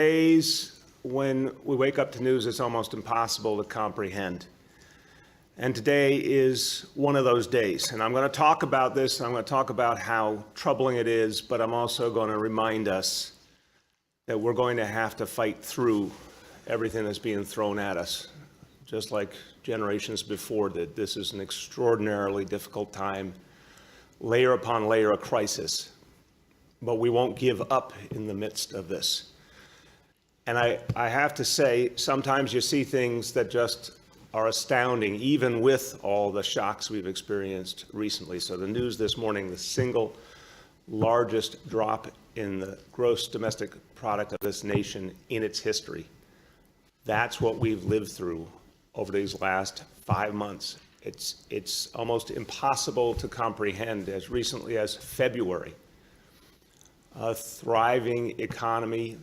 Days when we wake up to news it's almost impossible to comprehend. And today is one of those days. And I'm going to talk about this, and I'm going to talk about how troubling it is, but I'm also going to remind us that we're going to have to fight through everything that's being thrown at us. Just like generations before did, this is an extraordinarily difficult time, layer upon layer of crisis. But we won't give up in the midst of this. And I have to say, sometimes you see things that just are astounding, even with all the shocks we've experienced recently. So the news this morning, the single largest drop in the gross domestic product of this nation in its history. That's what we've lived through over these last 5 months. It's almost impossible to comprehend. As recently as February, a thriving economy,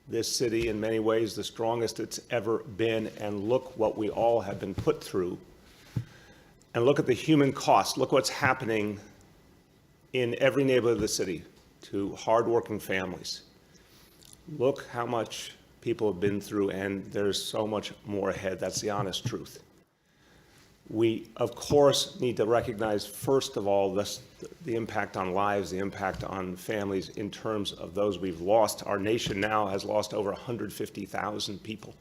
this city in many ways the strongest it's ever been, and look what we all have been put through. And look at the human cost. Look what's happening in every neighborhood of the city to hardworking families. Look how much people have been through, and there's so much more ahead. That's the honest truth. We, of course, need to recognize, first of all, the impact on lives, the impact on families in terms of those we've lost. Our nation now has lost over 150,000 people.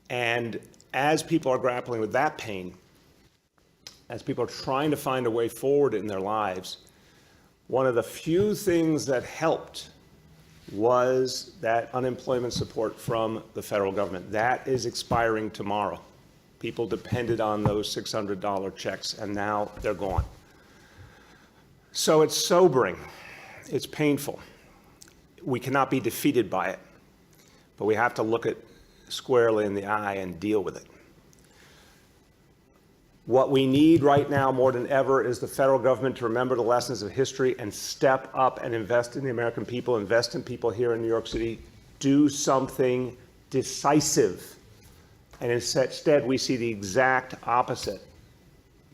And as people are grappling with that pain, as people are trying to find a way forward in their lives, one of the few things that helped was that unemployment support from the federal government. That is expiring tomorrow. People depended on those $600 checks, and now they're gone. So it's sobering. It's painful. We cannot be defeated by it, but we have to look it squarely in the eye and deal with it. What we need right now more than ever is the federal government to remember the lessons of history and step up and invest in the American people, invest in people here in New York City, do something decisive. And instead, we see the exact opposite.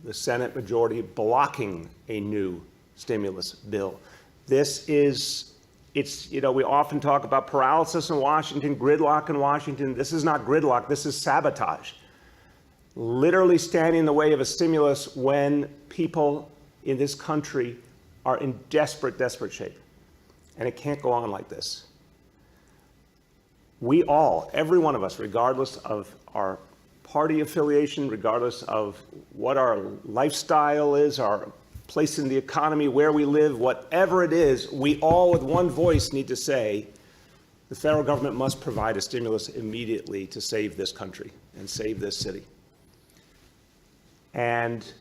The Senate majority blocking a new stimulus bill. We often talk about paralysis in Washington, gridlock in Washington. This is not gridlock, this is sabotage. Literally standing in the way of a stimulus when people in this country are in desperate, desperate shape. And it can't go on like this. We all, every one of us, regardless of our party affiliation, regardless of what our lifestyle is, our place in the economy, where we live, whatever it is, we all with one voice need to say the federal government must provide a stimulus immediately to save this country and save this city. And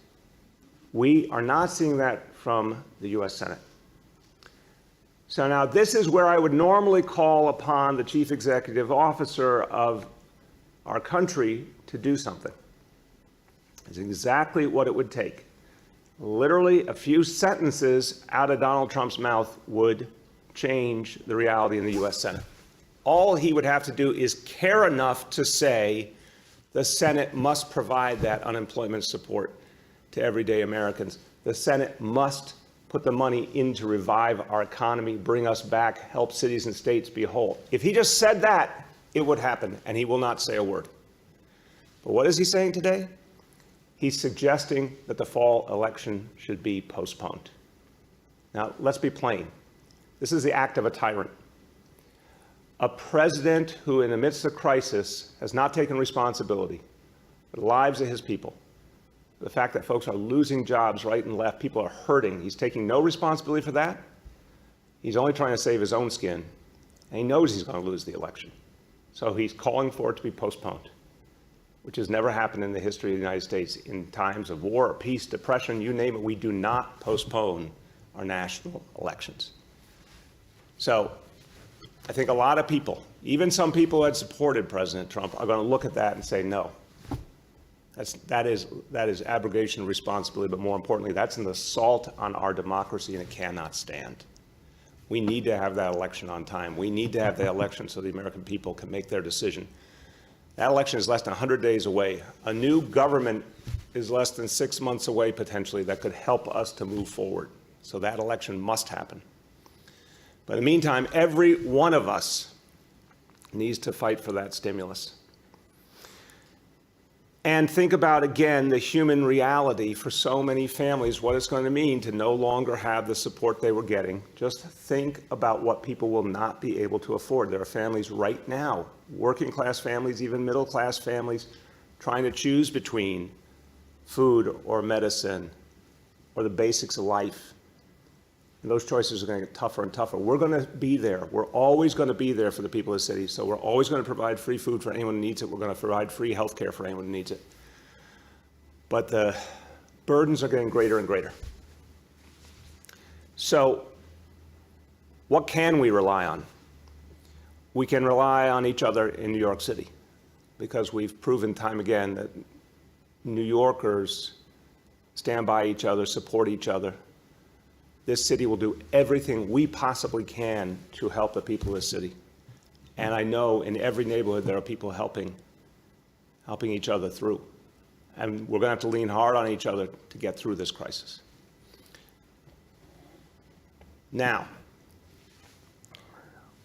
we are not seeing that from the U.S. Senate. So now this is where I would normally call upon the chief executive officer of our country to do something. It's exactly what it would take. Literally a few sentences out of Donald Trump's mouth would change the reality in the U.S. Senate. All he would have to do is care enough to say the Senate must provide that unemployment support to everyday Americans. The Senate must put the money in to revive our economy, bring us back, help cities and states be whole. If he just said that, it would happen, and he will not say a word. But what is he saying today? He's suggesting that the fall election should be postponed. Now, let's be plain. This is the act of a tyrant. A president who, in the midst of crisis, has not taken responsibility for the lives of his people. The fact that folks are losing jobs right and left, people are hurting. He's taking no responsibility for that. He's only trying to save his own skin. And he knows he's going to lose the election. So he's calling for it to be postponed, which has never happened in the history of the United States. In times of war, peace, depression, you name it, we do not postpone our national elections. So I think a lot of people, even some people who had supported President Trump, are going to look at that and say, no. That is abrogation of responsibility, but more importantly, that's an assault on our democracy, and it cannot stand. We need to have that election on time. We need to have that election so the American people can make their decision. That election is less than 100 days away. A new government is less than 6 months away, potentially, that could help us to move forward. So that election must happen. But in the meantime, every one of us needs to fight for that stimulus. And think about, again, the human reality for so many families, what it's going to mean to no longer have the support they were getting. Just think about what people will not be able to afford. There are families right now, working class families, even middle class families, trying to choose between food or medicine or the basics of life. And those choices are going to get tougher and tougher. We're going to be there. We're always going to be there for the people of the city. So we're always going to provide free food for anyone who needs it. We're going to provide free health care for anyone who needs it. But the burdens are getting greater and greater. So what can we rely on? We can rely on each other in New York City, because we've proven time again that New Yorkers stand by each other, support each other. This city will do everything we possibly can to help the people of the city. And I know in every neighborhood there are people helping each other through. And we're going to have to lean hard on each other to get through this crisis. Now,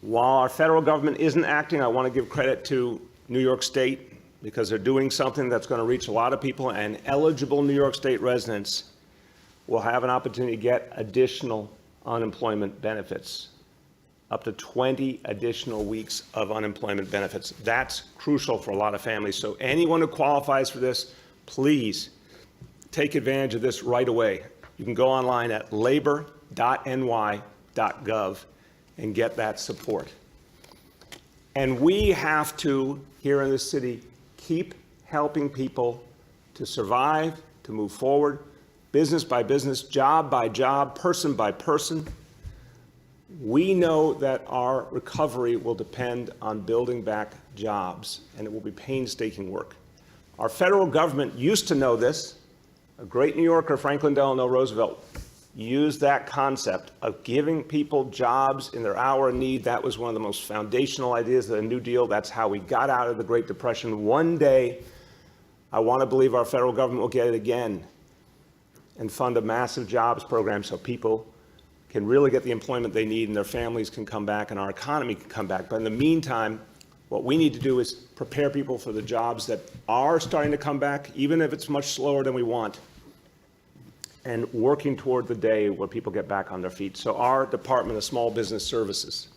while our federal government isn't acting, I want to give credit to New York State, because they're doing something that's going to reach a lot of people, and eligible New York State residents will have an opportunity to get additional unemployment benefits, up to 20 additional weeks of unemployment benefits. That's crucial for a lot of families. So anyone who qualifies for this, please take advantage of this right away. You can go online at labor.ny.gov and get that support. And we have to, here in the city, keep helping people to survive, to move forward, business by business, job by job, person by person. We know that our recovery will depend on building back jobs, and it will be painstaking work. Our federal government used to know this. A great New Yorker, Franklin Delano Roosevelt, used that concept of giving people jobs in their hour of need. That was one of the most foundational ideas of the New Deal. That's how we got out of the Great Depression. One day, I want to believe our federal government will get it again and fund a massive jobs program so people can really get the employment they need and their families can come back and our economy can come back. But in the meantime, what we need to do is prepare people for the jobs that are starting to come back, even if it's much slower than we want, and working toward the day where people get back on their feet. So our Department of Small Business Services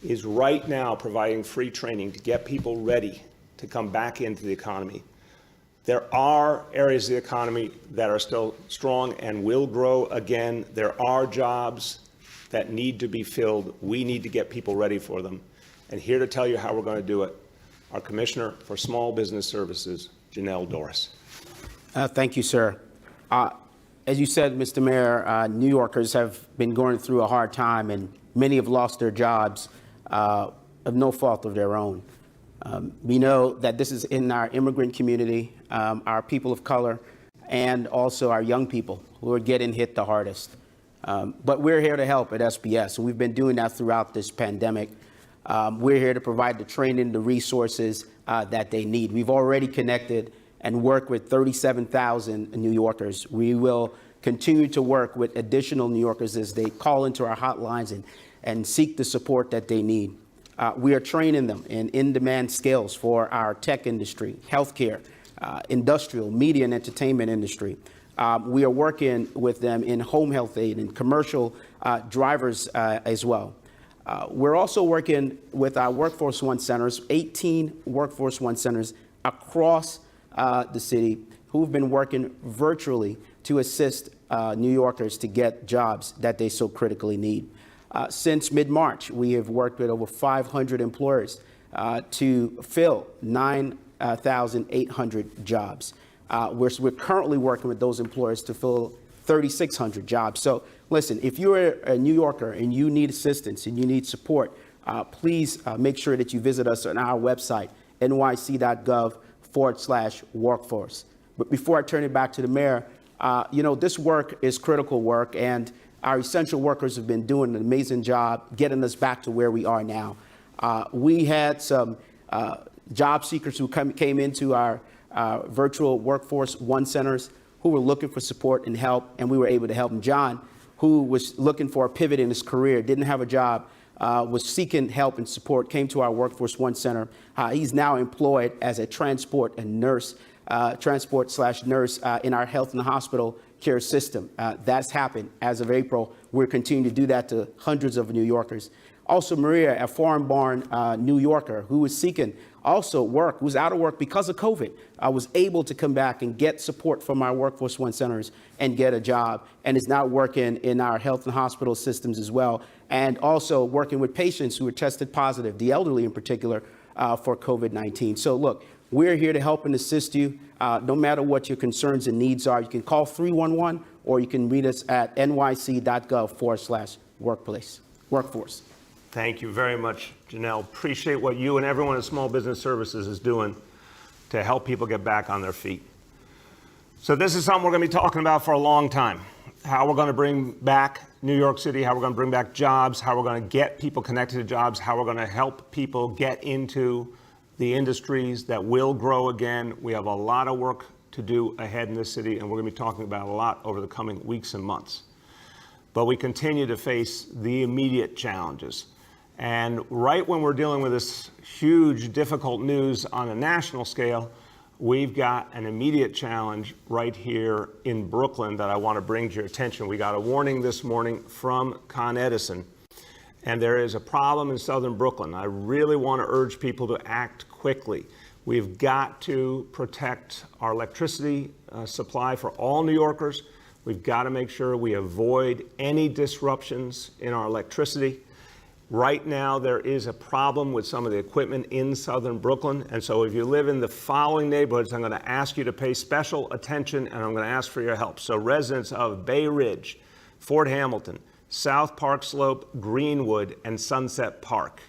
is right now providing free training to get people ready to come back into the economy. There are areas of the economy that are still strong and will grow again. There are jobs that need to be filled. We need to get people ready for them. And here to tell you how we're going to do it, our Commissioner for Small Business Services, Janelle Dorris. Thank you, sir. As you said, Mr. Mayor, New Yorkers have been going through a hard time, and many have lost their jobs of no fault of their own. We know that this is in our immigrant community, our people of color, and also our young people who are getting hit the hardest. But we're here to help at SBS, and we've been doing that throughout this pandemic. We're here to provide the training, the resources that they need. We've already connected and worked with 37,000 New Yorkers. We will continue to work with additional New Yorkers as they call into our hotlines and seek the support that they need. We are training them in in-demand skills for our tech industry, healthcare, industrial, media, and entertainment industry. We are working with them in home health aid and commercial drivers as well. We're also working with our Workforce One centers, 18 Workforce One centers across the city who've been working virtually to assist New Yorkers to get jobs that they so critically need. Since mid-March, we have worked with over 500 employers to fill 9,800 jobs. We're currently working with those employers to fill 3,600 jobs. So listen, if you're a New Yorker and you need assistance and you need support, please make sure that you visit us on our website, nyc.gov/workforce. But before I turn it back to the mayor, this work is critical work, and our essential workers have been doing an amazing job getting us back to where we are now. We had some job seekers who came into our virtual Workforce One centers who were looking for support and help, and we were able to help them. John, who was looking for a pivot in his career, didn't have a job, was seeking help and support, came to our Workforce One Center. He's now employed as a transport nurse in our health and hospital care system. That's happened as of April. We're continuing to do that to hundreds of New Yorkers. Also, Maria, a foreign-born New Yorker who was seeking also work, who was out of work because of COVID, was able to come back and get support from our Workforce One centers and get a job, and is now working in our health and hospital systems as well, and also working with patients who were tested positive, the elderly in particular, for COVID-19. So look, we're here to help and assist you. No matter what your concerns and needs are, you can call 311 or you can read us at nyc.gov/workforce. Thank you very much, Janelle. Appreciate what you and everyone at Small Business Services is doing to help people get back on their feet. So this is something we're going to be talking about for a long time. How we're going to bring back New York City, how we're going to bring back jobs, how we're going to get people connected to jobs, how we're going to help people get into the industries that will grow again. We have a lot of work to do ahead in this city, and we're going to be talking about a lot over the coming weeks and months. But we continue to face the immediate challenges. And right when we're dealing with this huge, difficult news on a national scale, we've got an immediate challenge right here in Brooklyn that I want to bring to your attention. We got a warning this morning from Con Edison, and there is a problem in southern Brooklyn. I really want to urge people to act quickly. We've got to protect our electricity supply for all New Yorkers. We've got to make sure we avoid any disruptions in our electricity. Right now, there is a problem with some of the equipment in southern Brooklyn. And so if you live in the following neighborhoods, I'm going to ask you to pay special attention, and I'm going to ask for your help. So residents of Bay Ridge, Fort Hamilton, South Park Slope, Greenwood, and Sunset Park.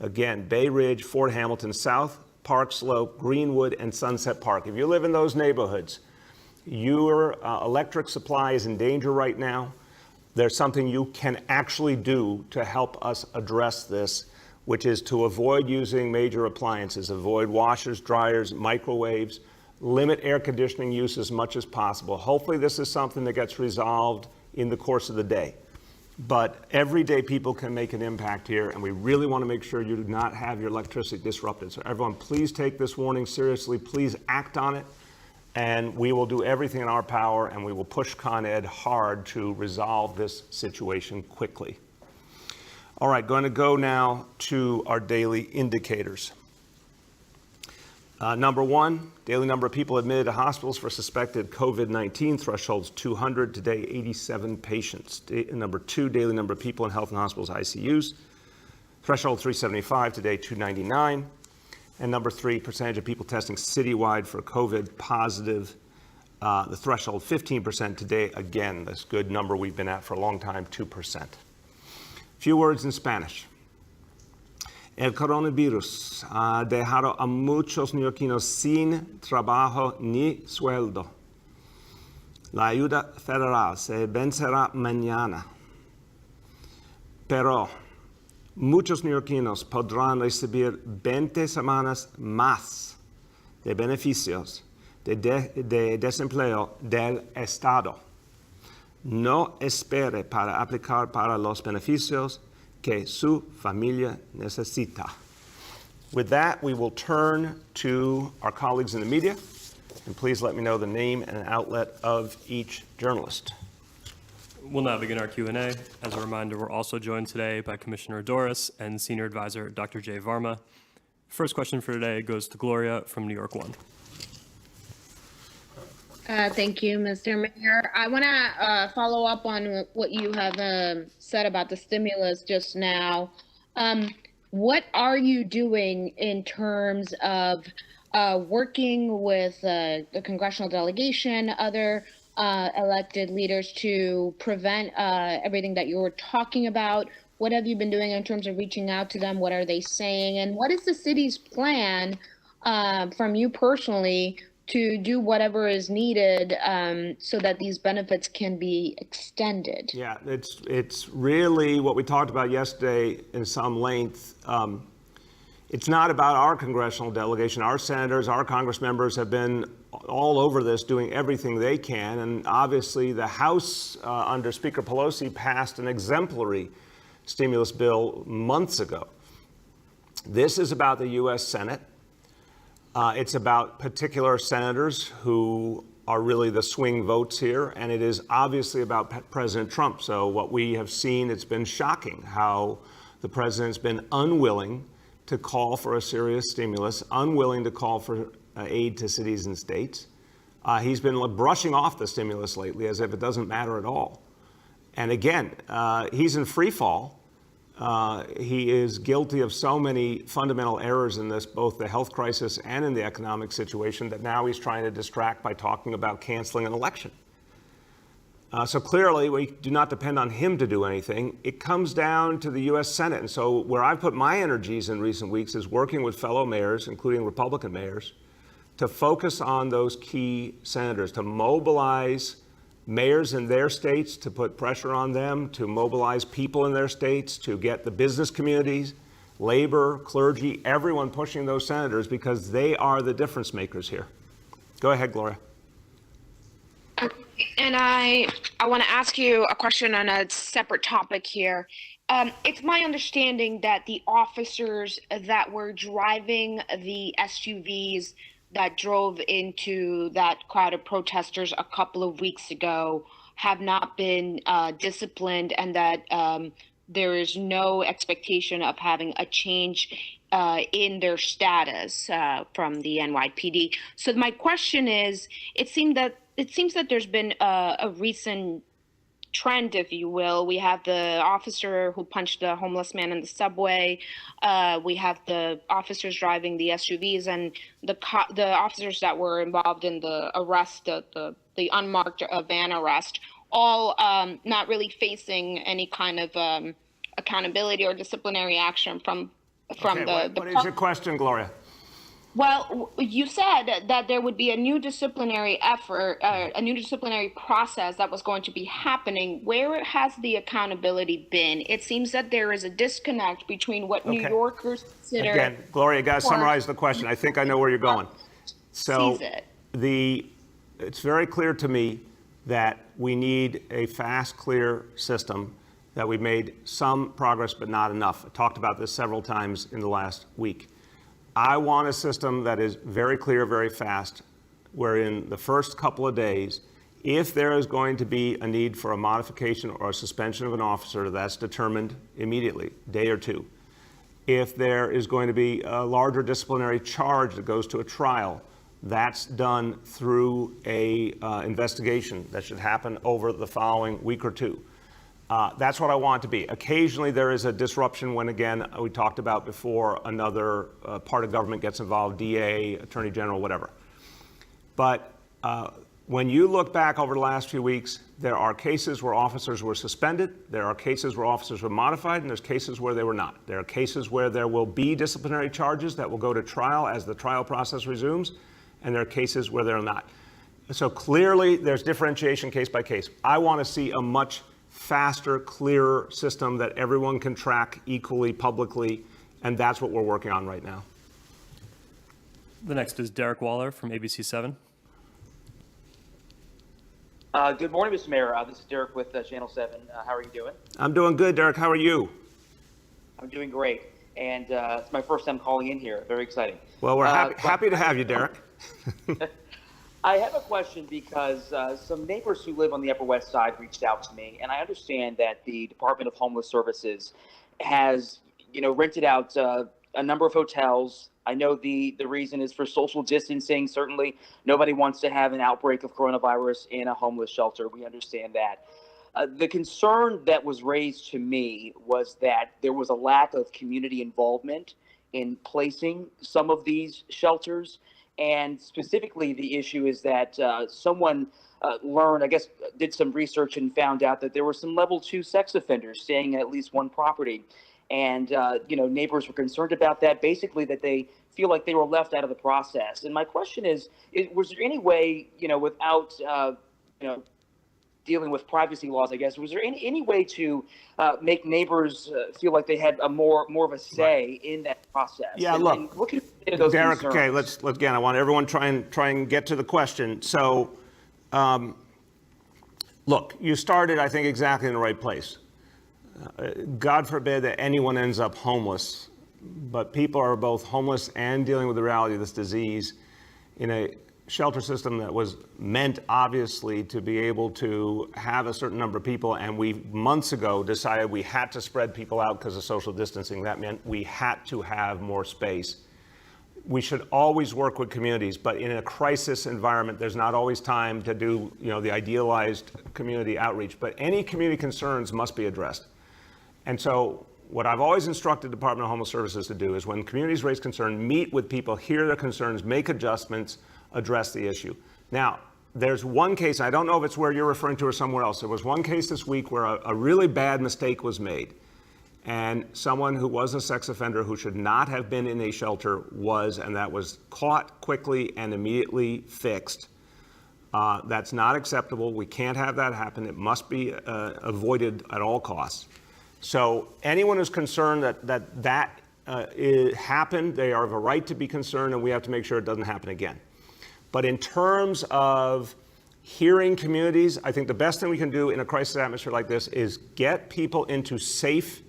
Again, Bay Ridge, Fort Hamilton, South Park Slope, Greenwood, and Sunset Park. If you live in those neighborhoods, your electric supply is in danger right now. There's something you can actually do to help us address this, which is to avoid using major appliances, avoid washers, dryers, microwaves, limit air conditioning use as much as possible. Hopefully this is something that gets resolved in the course of the day. But everyday people can make an impact here, and we really want to make sure you do not have your electricity disrupted. So everyone, please take this warning seriously. Please act on it. And we will do everything in our power, and we will push Con Ed hard to resolve this situation quickly. All right, going to go now to our daily indicators. Number one, daily number of people admitted to hospitals for suspected COVID-19, thresholds 200, today 87 patients. Number two, daily number of people in health and hospitals ICUs, threshold 375, today 299. And number three, percentage of people testing citywide for COVID positive, the threshold 15% today, again, this good number we've been at for a long time, 2%. Few words in Spanish. El coronavirus ha dejado a muchos neoyorquinos sin trabajo ni sueldo. La ayuda federal se vencerá mañana, pero muchos neoyorquinos podrán recibir 20 semanas más de beneficios de desempleo del Estado. No espere para aplicar para los beneficios que su familia necesita. With that, we will turn to our colleagues in the media, and please let me know the name and outlet of each journalist. We'll now begin our Q&A. As a reminder, we're also joined today by Commissioner Doris and Senior Advisor Dr. Jay Varma. First question for today goes to Gloria from New York One. Thank you, Mr. Mayor. I want to follow up on what you have said about the stimulus just now. What are you doing in terms of working with the congressional delegation, other elected leaders to prevent everything that you were talking about? What have you been doing in terms of reaching out to them? What are they saying? And what is the city's plan from you personally to do whatever is needed so that these benefits can be extended? Yeah, it's really what we talked about yesterday in some length. It's not about our congressional delegation. Our senators, our Congress members have been all over this, doing everything they can. And obviously, the House, under Speaker Pelosi, passed an exemplary stimulus bill months ago. This is about the U.S. Senate. It's about particular senators who are really the swing votes here, and it is obviously about President Trump. So what we have seen, it's been shocking how the president's been unwilling to call for a serious stimulus, unwilling to call for aid to cities and states. He's been brushing off the stimulus lately as if it doesn't matter at all. And again, he's in free fall. He is guilty of so many fundamental errors in this, both the health crisis and in the economic situation, that now he's trying to distract by talking about canceling an election. So clearly, we do not depend on him to do anything. It comes down to the U.S. Senate. And so where I've put my energies in recent weeks is working with fellow mayors, including Republican mayors, to focus on those key senators, to mobilize mayors in their states, to put pressure on them, to mobilize people in their states, to get the business communities, labor, clergy, everyone pushing those senators, because they are the difference makers here. Go ahead, Gloria. And I want to ask you a question on a separate topic here. It's my understanding that the officers that were driving the SUVs that drove into that crowd of protesters a couple of weeks ago have not been disciplined, and that there is no expectation of having a change in their status from the NYPD. So my question is, it seems that there's been a recent trend, if you will. We have the officer who punched the homeless man in the subway. We have the officers driving the SUVs, and the officers that were involved in the arrest, the unmarked van arrest, all not really facing any kind of accountability or disciplinary action from Okay, what is your question, Gloria? Well, you said that there would be a new disciplinary effort, a new disciplinary process that was going to be happening. Where has the accountability been? It seems that there is a disconnect between what New Yorkers consider. Again, Gloria, you got to summarize the question. I think I know where you're going. So it's very clear to me that we need a fast, clear system, that we've made some progress but not enough. I talked about this several times in the last week. I want a system that is very clear, very fast, where in the first couple of days, if there is going to be a need for a modification or a suspension of an officer, that's determined immediately, day or two. If there is going to be a larger disciplinary charge that goes to a trial, that's done through a investigation that should happen over the following week or two. That's what I want it to be. Occasionally there is a disruption when, again, we talked about before, another part of government gets involved, DA, Attorney General, whatever. But when you look back over the last few weeks, there are cases where officers were suspended, there are cases where officers were modified, and there's cases where they were not. There are cases where there will be disciplinary charges that will go to trial as the trial process resumes, and there are cases where there are not. So clearly there's differentiation case by case. I want to see a much faster, clearer system that everyone can track equally publicly, and that's what we're working on right now. The next is Derek Waller from ABC 7. Good morning, Mr. Mayor. This is Derek with Channel 7. How are you doing? I'm doing good, Derek. How are you? I'm doing great. And it's my first time calling in here. Very exciting. Well, we're happy to have you, Derek. I have a question because some neighbors who live on the Upper West Side reached out to me, and I understand that the Department of Homeless Services has, rented out a number of hotels. I know the reason is for social distancing. Certainly, nobody wants to have an outbreak of coronavirus in a homeless shelter. We understand that. The concern that was raised to me was that there was a lack of community involvement in placing some of these shelters. And specifically, the issue is that someone did some research and found out that there were some level 2 sex offenders staying at least one property. And, neighbors were concerned about that, basically that they feel like they were left out of the process. And my question is was there any way, without, dealing with privacy laws, I guess, was there any way to make neighbors feel like they had a more of a say in that process? Yeah, and, look, and what can you say to those Derek, concerns? okay, let's again, I want everyone try and get to the question. So, look, you started, I think, exactly in the right place. God forbid that anyone ends up homeless, but people are both homeless and dealing with the reality of this disease in a shelter system that was meant, obviously, to be able to have a certain number of people. And we, months ago, decided we had to spread people out because of social distancing. That meant we had to have more space. We should always work with communities, but in a crisis environment, there's not always time to do, the idealized community outreach. But any community concerns must be addressed. And so what I've always instructed the Department of Homeless Services to do is when communities raise concern, meet with people, hear their concerns, make adjustments, address the issue. Now, there's one case, I don't know if it's where you're referring to or somewhere else. There was one case this week where a really bad mistake was made. And someone who was a sex offender who should not have been in a shelter was, and that was caught quickly and immediately fixed. That's not acceptable. We can't have that happen. It must be avoided at all costs. So anyone who's concerned that it happened, they are of a right to be concerned, and we have to make sure it doesn't happen again. But in terms of hearing communities, I think the best thing we can do in a crisis atmosphere like this is get people into safe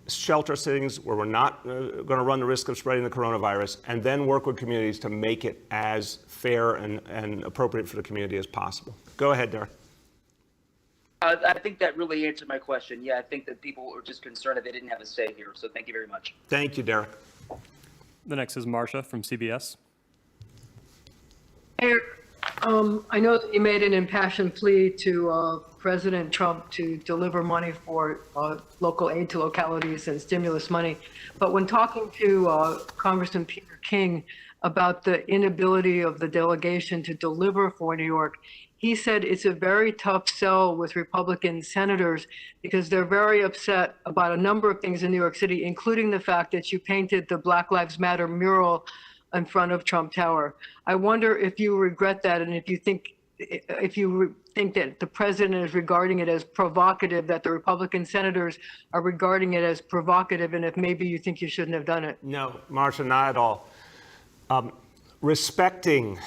shelter settings where we're not going to run the risk of spreading the coronavirus, and then work with communities to make it as fair and appropriate for the community as possible. Go ahead, Derek. I think that really answered my question. Yeah, I think that people were just concerned that they didn't have a say here. So thank you very much. Thank you, Derek. The next is Marcia from CBS. Mayor, I know that you made an impassioned plea to President Trump to deliver money for local aid to localities and stimulus money. But when talking to Congressman Peter King about the inability of the delegation to deliver for New York, he said it's a very tough sell with Republican senators because they're very upset about a number of things in New York City, including the fact that you painted the Black Lives Matter mural in front of Trump Tower. I wonder if you regret that, and if you think that the president is regarding it as provocative, that the Republican senators are regarding it as provocative, and if maybe you think you shouldn't have done it. No, Marcia, not at all. Respecting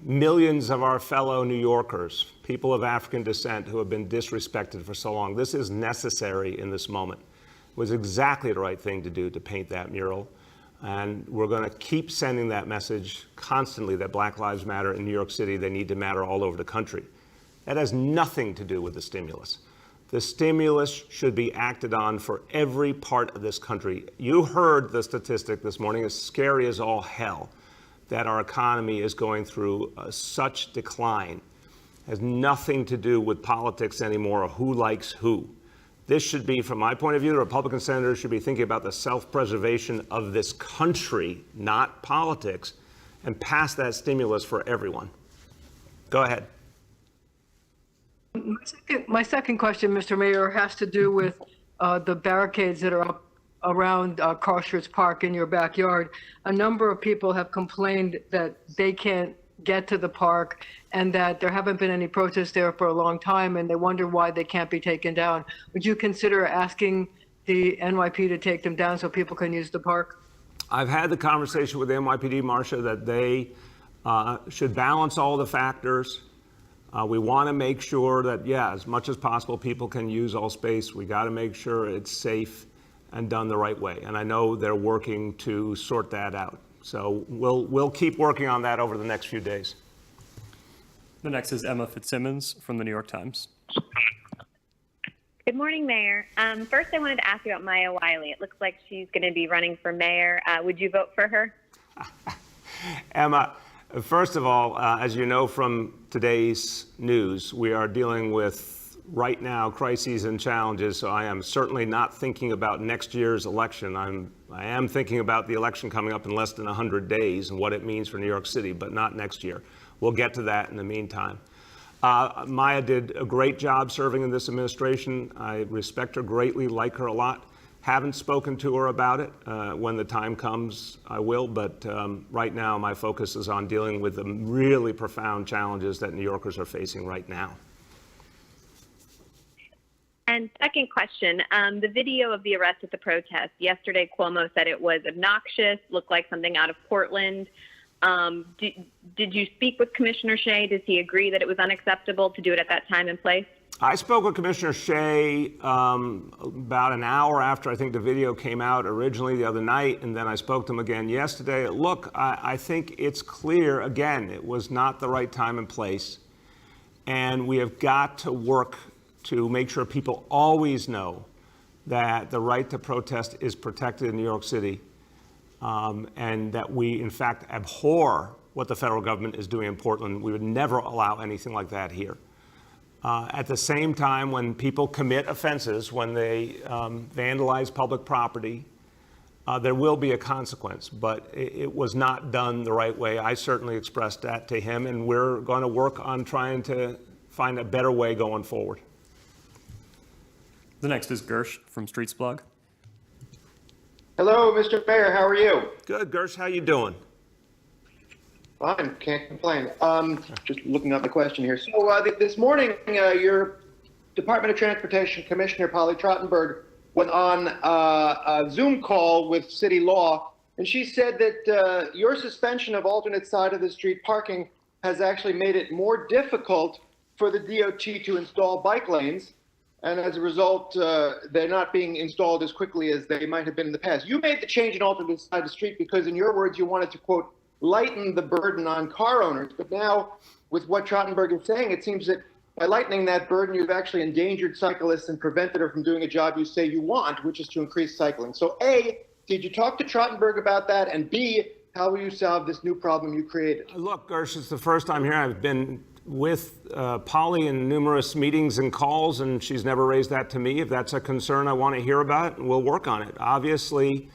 millions of our fellow New Yorkers, people of African descent who have been disrespected for so long, this is necessary in this moment. It was exactly the right thing to do to paint that mural. And we're going to keep sending that message constantly that Black Lives Matter in New York City. They need to matter all over the country. That has nothing to do with the stimulus. The stimulus should be acted on for every part of this country. You heard the statistic this morning, as scary as all hell, that our economy is going through such decline. It has nothing to do with politics anymore or who likes who. This should be, from my point of view, the Republican senators should be thinking about the self-preservation of this country, not politics, and pass that stimulus for everyone. Go ahead. My second question, Mr. Mayor, has to do with the barricades that are up around Carsters Park in your backyard. A number of people have complained that they can't get to the park and that there haven't been any protests there for a long time, and they wonder why they can't be taken down. Would you consider asking the NYP to take them down so people can use the park? I've had the conversation with the NYPD, Marcia, that they should balance all the factors. We want to make sure that, yeah, as much as possible, people can use all space. We got to make sure it's safe and done the right way. And I know they're working to sort that out. So we'll keep working on that over the next few days. The next is Emma Fitzsimmons from the New York Times. Good morning, Mayor. First, I wanted to ask you about Maya Wiley. It looks like she's going to be running for mayor. Would you vote for her? Emma, first of all, as you know from today's news, we are dealing with right now crises and challenges. So I am certainly not thinking about next year's election. I am thinking about the election coming up in less than 100 days and what it means for New York City, but not next year. We'll get to that in the meantime. Maya did a great job serving in this administration. I respect her greatly, like her a lot. Haven't spoken to her about it. When the time comes, I will. But right now, my focus is on dealing with the really profound challenges that New Yorkers are facing right now. And second question, the video of the arrest at the protest. Yesterday, Cuomo said it was obnoxious, looked like something out of Portland. Did you speak with Commissioner Shea? Does he agree that it was unacceptable to do it at that time and place? I spoke with Commissioner Shea about an hour after I think the video came out originally the other night, and then I spoke to him again yesterday. Look, I think it's clear, again, it was not the right time and place, and we have got to work to make sure people always know that the right to protest is protected in New York City, and that we, in fact, abhor what the federal government is doing in Portland. We would never allow anything like that here. At the same time, when people commit offenses, when they vandalize public property, there will be a consequence, but it was not done the right way. I certainly expressed that to him, and we're going to work on trying to find a better way going forward. The next is Gersh from Streets Blog. Hello, Mr. Mayor. How are you? Good, Gersh, how you doing? Fine, can't complain. Just looking up the question here. So this morning, your Department of Transportation Commissioner Polly Trottenberg went on a Zoom call with City Law, and she said that your suspension of alternate side of the street parking has actually made it more difficult for the DOT to install bike lanes, and as a result, they're not being installed as quickly as they might have been in the past. You made the change in alternate side of the street because, in your words, you wanted to, quote, lighten the burden on car owners. But now, with what Trottenberg is saying, it seems that by lightening that burden, you've actually endangered cyclists and prevented her from doing a job you say you want, which is to increase cycling. So A, did you talk to Trottenberg about that? And B, how will you solve this new problem you created? Look, Gersh, it's the first time here. I've been with Polly in numerous meetings and calls, and she's never raised that to me. If that's a concern, I want to hear about it, and we'll work on it. Obviously,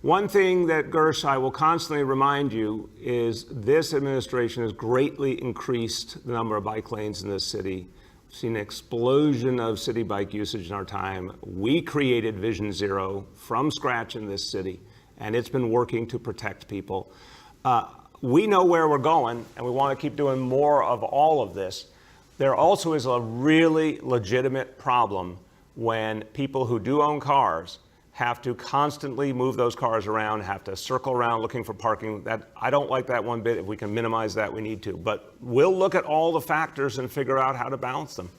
one thing that, Gersh, I will constantly remind you is this administration has greatly increased the number of bike lanes in this city. We've seen an explosion of city bike usage in our time. We created Vision Zero from scratch in this city, and it's been working to protect people. We know where we're going, and we want to keep doing more of all of this. There also is a really legitimate problem when people who do own cars have to constantly move those cars around, have to circle around looking for parking. That I don't like that one bit. If we can minimize that, we need to. But we'll look at all the factors and figure out how to balance them.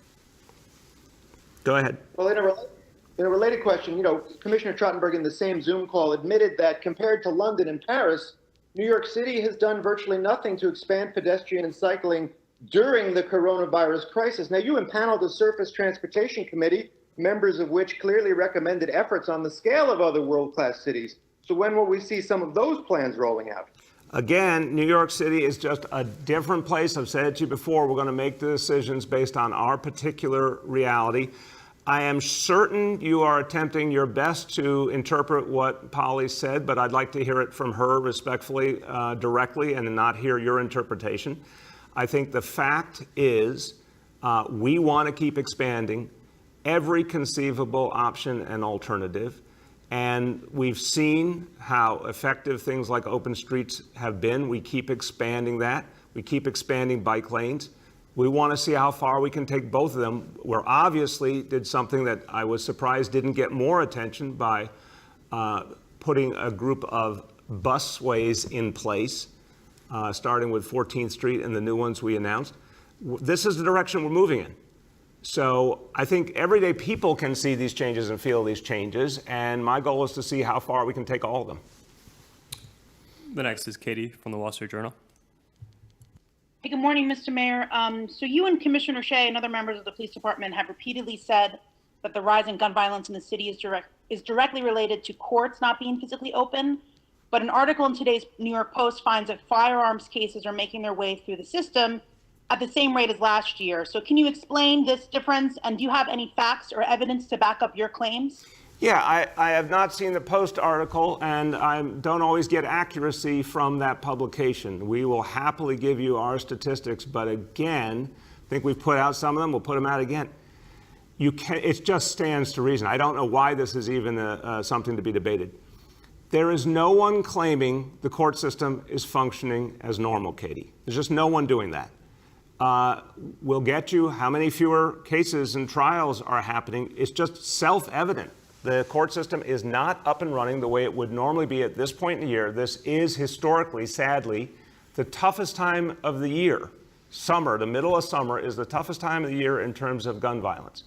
Go ahead. Well, in a related question, Commissioner Trottenberg in the same Zoom call admitted that compared to London and Paris, New York City has done virtually nothing to expand pedestrian and cycling during the coronavirus crisis. Now, you impaneled the Surface Transportation Committee, members of which clearly recommended efforts on the scale of other world-class cities. So when will we see some of those plans rolling out? Again, New York City is just a different place. I've said it to you before. We're going to make the decisions based on our particular reality. I am certain you are attempting your best to interpret what Polly said, but I'd like to hear it from her respectfully, directly, and not hear your interpretation. I think the fact is we want to keep expanding every conceivable option and alternative. And we've seen how effective things like open streets have been. We keep expanding that. We keep expanding bike lanes. We want to see how far we can take both of them. We obviously did something that I was surprised didn't get more attention by putting a group of busways in place, starting with 14th Street and the new ones we announced. This is the direction we're moving in. So I think everyday people can see these changes and feel these changes, and my goal is to see how far we can take all of them. The next is Katie from the Wall Street Journal. Hey, good morning, Mr. Mayor. So you and Commissioner Shea and other members of the police department have repeatedly said that the rise in gun violence in the city is directly related to courts not being physically open. But an article in today's New York Post finds that firearms cases are making their way through the system at the same rate as last year. So can you explain this difference, and do you have any facts or evidence to back up your claims? Yeah, I have not seen the Post article, and I don't always get accuracy from that publication. We will happily give you our statistics, but again, I think we've put out some of them. We'll put them out again. It just stands to reason. I don't know why this is even something to be debated. There is no one claiming the court system is functioning as normal, Katie. There's just no one doing that. will get you how many fewer cases and trials are happening. It's just self-evident. The court system is not up and running the way it would normally be at this point in the year. This is historically, sadly, the toughest time of the year. Summer, the middle of summer, is the toughest time of the year in terms of gun violence.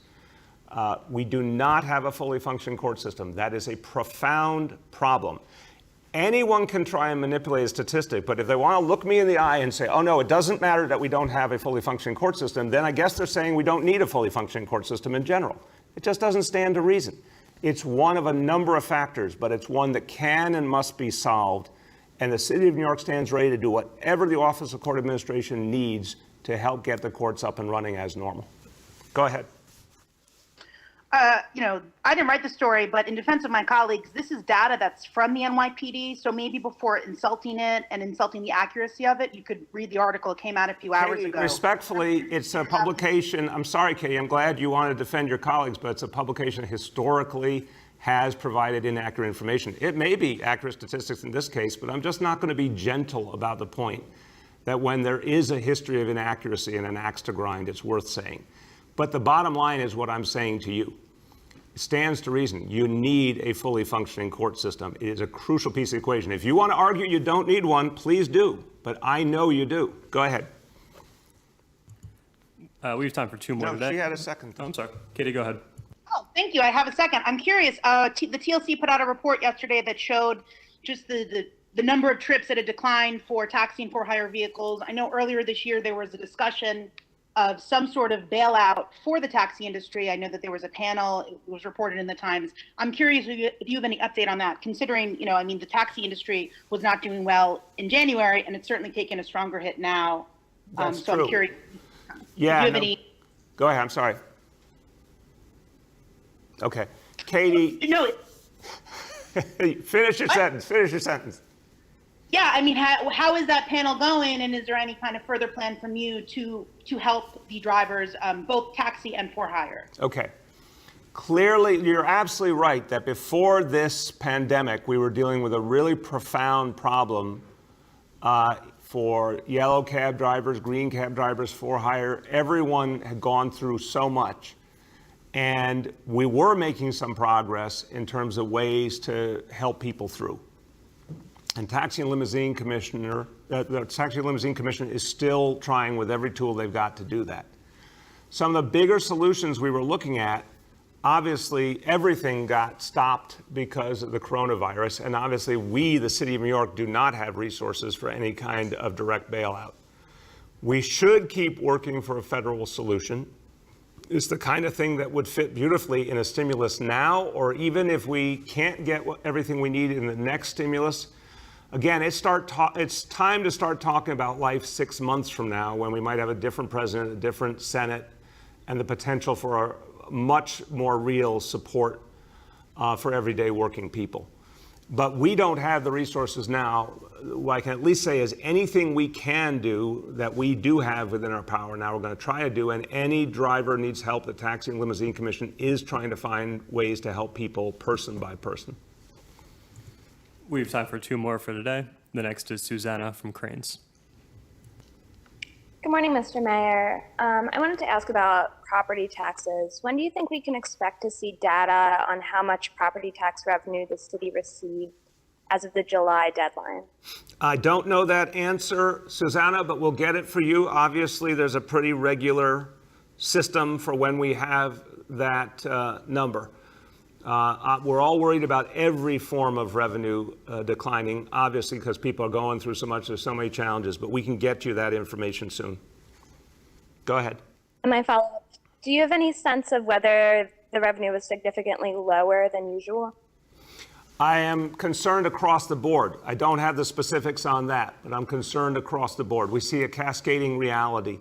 We do not have a fully functioning court system. That is a profound problem. Anyone can try and manipulate a statistic, but if they want to look me in the eye and say, oh no, it doesn't matter that we don't have a fully functioning court system, then I guess they're saying we don't need a fully functioning court system in general. It just doesn't stand to reason. It's one of a number of factors, but it's one that can and must be solved. And the City of New York stands ready to do whatever the Office of Court Administration needs to help get the courts up and running as normal. Go ahead. I didn't write the story, but in defense of my colleagues, this is data that's from the NYPD. So maybe before insulting it and insulting the accuracy of it, you could read the article. It came out a few hours Katie, ago. respectfully, it's a publication. I'm sorry, Katie, I'm glad you want to defend your colleagues, but it's a publication that historically has provided inaccurate information. It may be accurate statistics in this case, but I'm just not going to be gentle about the point that when there is a history of inaccuracy and an axe to grind, it's worth saying. But the bottom line is what I'm saying to you. It stands to reason. You need a fully functioning court system. It is a crucial piece of the equation. If you want to argue you don't need one, please do. But I know you do. Go ahead. We have time for two more No, today. she had a second. Oh, I'm sorry. Katie, go ahead. Oh, thank you. I have a second. I'm curious. The TLC put out a report yesterday that showed just the number of trips that had declined for taxi and for-hire vehicles. I know earlier this year there was a discussion of some sort of bailout for the taxi industry. I know that there was a panel, it was reported in the Times. I'm curious if you have any update on that, considering, the taxi industry was not doing well in January, and it's certainly taken a stronger hit now. That's so true. I'm curious. Yeah. If you have any. Go ahead. I'm sorry. Okay. Katie, No. finish your sentence. Finish your sentence. Yeah, how is that panel going, and is there any kind of further plan from you to help the drivers, both taxi and for hire? Okay. Clearly, you're absolutely right that before this pandemic, we were dealing with a really profound problem for yellow cab drivers, green cab drivers, for hire. Everyone had gone through so much. And we were making some progress in terms of ways to help people through. And Taxi and Limousine Commissioner, the Taxi and Limousine Commission is still trying with every tool they've got to do that. Some of the bigger solutions we were looking at, obviously everything got stopped because of the coronavirus. And obviously we, the City of New York, do not have resources for any kind of direct bailout. We should keep working for a federal solution. It's the kind of thing that would fit beautifully in a stimulus now, or even if we can't get everything we need in the next stimulus. Again, it's time to start talking about life 6 months from now, when we might have a different president, a different Senate, and the potential for a much more real support for everyday working people. But we don't have the resources now. What I can at least say is anything we can do that we do have within our power now, we're going to try to do. And any driver needs help. The Taxi and Limousine Commission is trying to find ways to help people person by person. We have time for two more for today. The next is Susanna from Cranes. Good morning, Mr. Mayor. I wanted to ask about property taxes. When do you think we can expect to see data on how much property tax revenue the city received as of the July deadline? I don't know that answer, Susanna, but we'll get it for you. Obviously, there's a pretty regular system for when we have that number. We're all worried about every form of revenue declining, obviously, because people are going through so much. There's so many challenges, but we can get you that information soon. Go ahead. And my follow-up, do you have any sense of whether the revenue was significantly lower than usual? I am concerned across the board. I don't have the specifics on that, but I'm concerned across the board. We see a cascading reality.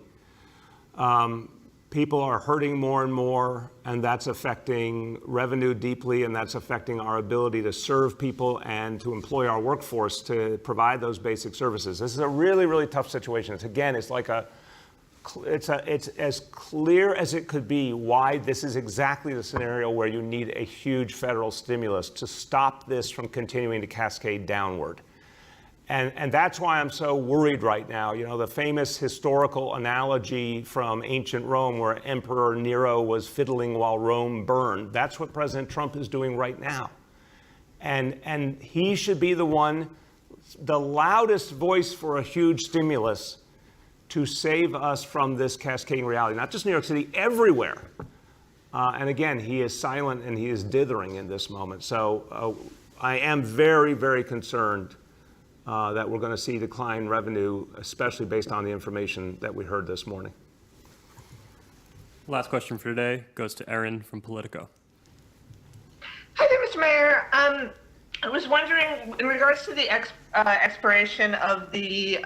People are hurting more and more, and that's affecting revenue deeply, and that's affecting our ability to serve people and to employ our workforce to provide those basic services. This is a really, really tough situation. It's as clear as it could be why this is exactly the scenario where you need a huge federal stimulus to stop this from continuing to cascade downward. And that's why I'm so worried right now. You know, the famous historical analogy from ancient Rome where Emperor Nero was fiddling while Rome burned. That's what President Trump is doing right now. And he should be the one, the loudest voice for a huge stimulus to save us from this cascading reality, not just New York City, everywhere. And again, he is silent and he is dithering in this moment. So I am very, very concerned that we're going to see decline revenue, especially based on the information that we heard this morning. Last question for today goes to Erin from Politico. Hi there, Mr. Mayor. I was wondering, in regards to the expiration of the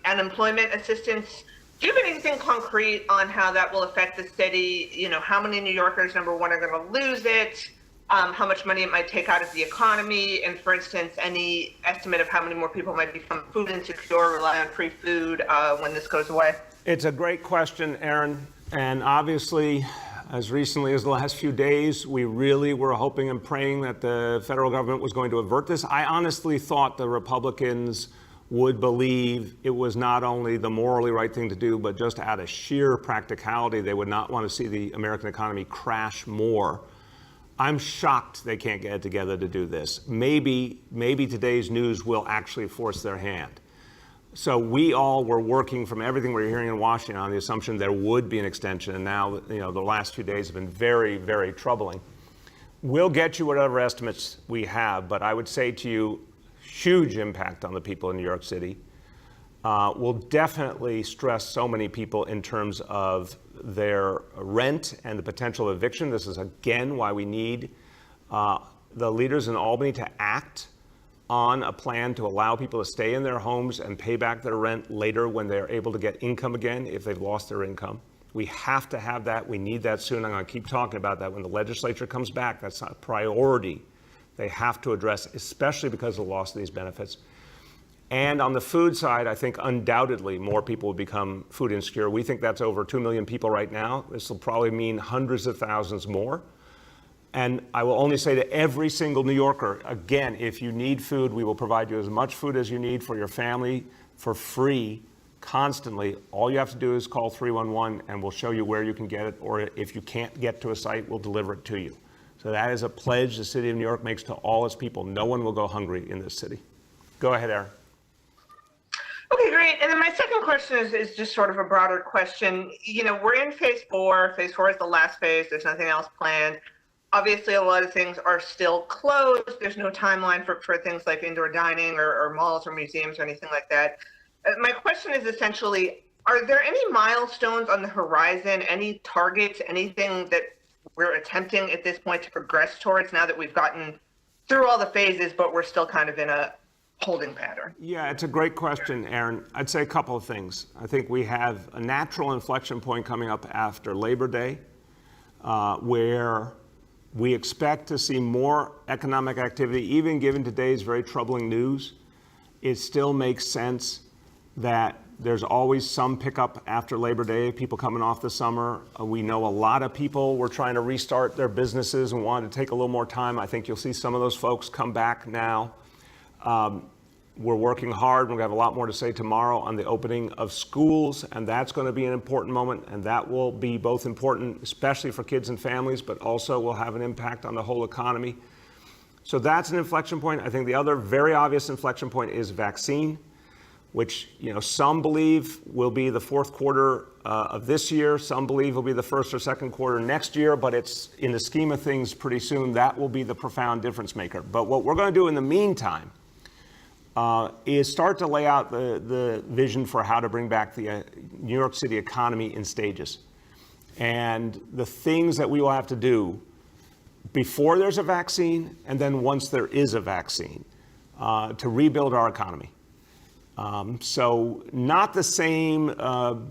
unemployment assistance, do you have anything concrete on how that will affect the city? You know, how many New Yorkers, number one, are going to lose it? How much money it might take out of the economy? And for instance, any estimate of how many more people might become food insecure, rely on free food when this goes away? It's a great question, Erin. And obviously, as recently as the last few days, we really were hoping and praying that the federal government was going to avert this. I honestly thought the Republicans would believe it was not only the morally right thing to do, but just out of sheer practicality, they would not want to see the American economy crash more. I'm shocked they can't get it together to do this. Maybe today's news will actually force their hand. So we all were working from everything we're hearing in Washington on the assumption there would be an extension, and now, you know, the last few days have been very, very troubling. We'll get you whatever estimates we have, but I would say to you, huge impact on the people in New York City. Will definitely stress so many people in terms of their rent and the potential eviction. This is, again, why we need the leaders in Albany to act on a plan to allow people to stay in their homes and pay back their rent later when they're able to get income again if they've lost their income. We have to have that. We need that soon. I'm going to keep talking about that when the legislature comes back. That's a priority they have to address, especially because of the loss of these benefits. And on the food side, I think undoubtedly more people will become food insecure. We think that's over 2 million people right now. This will probably mean hundreds of thousands more. And I will only say to every single New Yorker, again, if you need food, we will provide you as much food as you need for your family for free, constantly. All you have to do is call 311 and we'll show you where you can get it. Or if you can't get to a site, we'll deliver it to you. So that is a pledge the city of New York makes to all its people. No one will go hungry in this city. Go ahead, Aaron. Okay, great. And then my second question is just sort of a broader question. You know, we're in phase 4. Phase 4 is the last phase. There's nothing else planned. Obviously, a lot of things are still closed. There's no timeline for things like indoor dining or malls or museums or anything like that. My question is essentially, are there any milestones on the horizon, any targets, anything that we're attempting at this point to progress towards now that we've gotten through all the phases, but we're still kind of in a holding pattern? Yeah, it's a great question, Aaron. I'd say a couple of things. I think we have a natural inflection point coming up after Labor Day, where we expect to see more economic activity, even given today's very troubling news. It still makes sense that there's always some pickup after Labor Day, people coming off the summer. We know a lot of people were trying to restart their businesses and wanted to take a little more time. I think you'll see some of those folks come back now. We're working hard. We're going to have a lot more to say tomorrow on the opening of schools, and that's going to be an important moment, and that will be both important, especially for kids and families, but also will have an impact on the whole economy. So that's an inflection point. I think the other very obvious inflection point is vaccine, which, you know, some believe will be the fourth quarter of this year. Some believe will be the first or second quarter next year, but it's in the scheme of things pretty soon. That will be the profound difference maker. But what we're going to do in the meantime is start to lay out the vision for how to bring back the New York City economy in stages. And the things that we will have to do before there's a vaccine and then once there is a vaccine to rebuild our economy. So not the same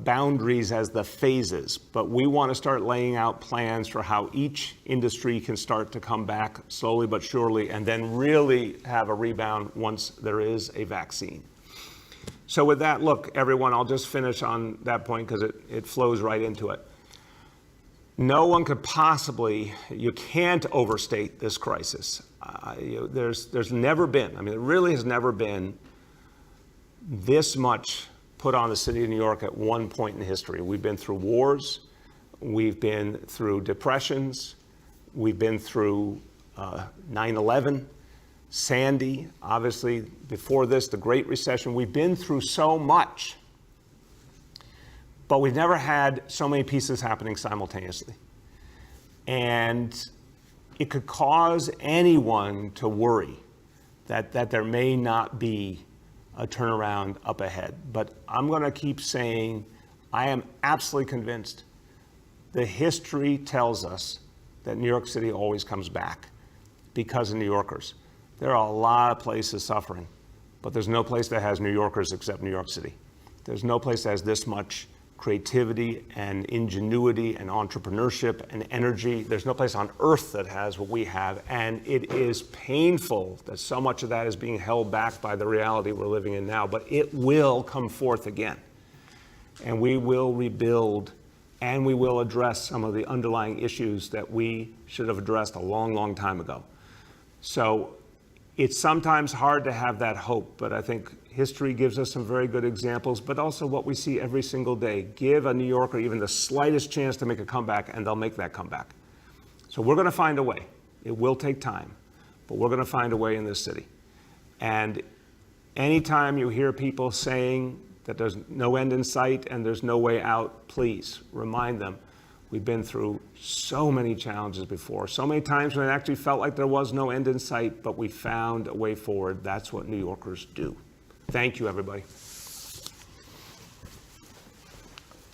boundaries as the phases, but we want to start laying out plans for how each industry can start to come back slowly but surely and then really have a rebound once there is a vaccine. So with that, look, everyone, I'll just finish on that point because it flows right into it. No one could possibly, you can't overstate this crisis. There's never been, I mean, there really has never been this much put on the city of New York at one point in history. We've been through wars, we've been through depressions, we've been through 9/11, Sandy, obviously before this, the Great Recession. We've been through so much, but we've never had so many pieces happening simultaneously. And it could cause anyone to worry that there may not be a turnaround up ahead. But I'm going to keep saying I am absolutely convinced the history tells us that New York City always comes back because of New Yorkers. There are a lot of places suffering, but there's no place that has New Yorkers except New York City. There's no place that has this much creativity and ingenuity and entrepreneurship and energy. There's no place on earth that has what we have, and it is painful that so much of that is being held back by the reality we're living in now, but it will come forth again, and we will rebuild, and we will address some of the underlying issues that we should have addressed a long, long time ago. So it's sometimes hard to have that hope, but I think history gives us some very good examples, but also what we see every single day. Give a New Yorker even the slightest chance to make a comeback, and they'll make that comeback. So we're going to find a way. It will take time, but we're going to find a way in this city. And anytime you hear people saying that there's no end in sight and there's no way out, please remind them we've been through so many challenges before, so many times when it actually felt like there was no end in sight, but we found a way forward. That's what New Yorkers do. Thank you, everybody.